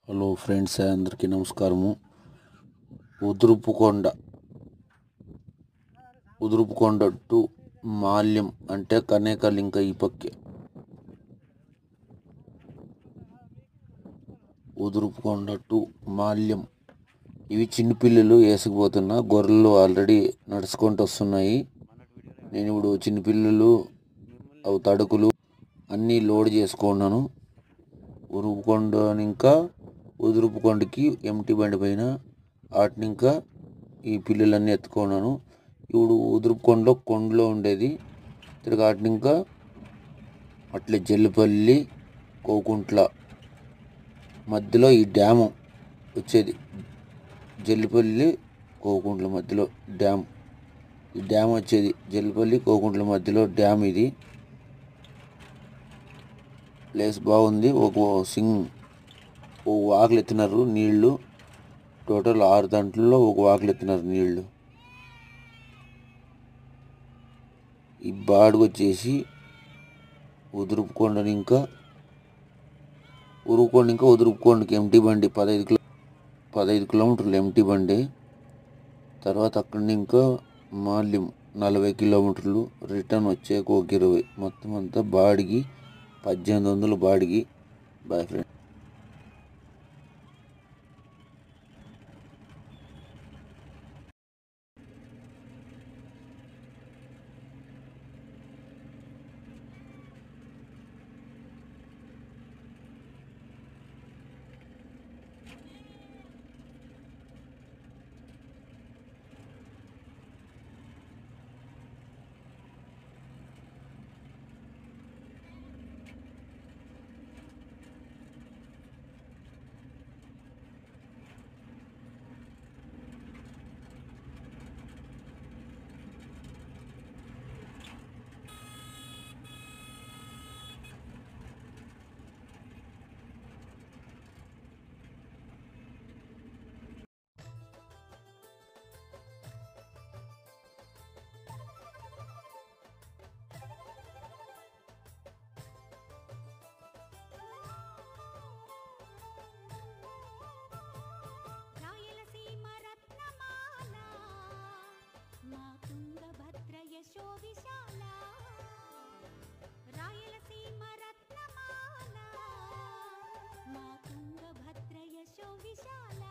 Hello friends, అందరికీ నమస్కారము. ఉదురుపుకొండ ఉదురుపుకొండ to మాల్యం అంటే కనేకలింక ఈ పక్కే. ఉదురుపుకొండ టు మాల్యం ఇవి చిన్న పిల్లలు వేసుకుపోతున్నా గొర్రెలు ఆల్రెడీ నడుచుకుంటూ వస్తున్నాయి. నేను ఇప్పుడు చిన్నపిల్లలు అవి తడుకులు అన్నీ లోడ్ చేసుకున్నాను. ఉరుపుకొండ ఇంకా ఉదురుపుకొండకి ఎంటీ బండి పైన వాటిని ఇంకా ఈ పిల్లలన్నీ ఎత్తుకున్నాను. ఇప్పుడు ఉదురుపుకొండలో కొండలో ఉండేది తిరిగి వాటిని ఇంకా అట్లే జల్లిపల్లి కోకుంట్ల మధ్యలో ఈ డ్యాము వచ్చేది. జల్లిపల్లి కోకుంట్ల మధ్యలో డ్యామ్, ఈ డ్యామ్ వచ్చేది. జల్లిపల్లి కోకుంట్ల మధ్యలో డ్యామ్ ఇది. ప్లేస్ బాగుంది. ఒక వాకులు ఎత్తినారు నీళ్లు. టోటల్ 6 దాంట్లో ఒక వాకులు ఎత్తినారు నీళ్లు. ఈ బాడుగు వచ్చేసి ఉదురుపుకొండని ఇంకా ఉదురుపుకొండకి ఎంటీ బండి 15 కిలోమీటర్లు ఎంటీ బండి. తర్వాత అక్కడి నుంచి ఇంకా మాల్యం 40 కిలోమీటర్లు, రిటర్న్ వచ్చే ఒక 20. మొత్తం అంతా బాడిగి 1800 బాడిగి. Boyfriend. యశో విశాల రాయలసీమ రత్నమాల మా తుంగభద్ర యశో విశాల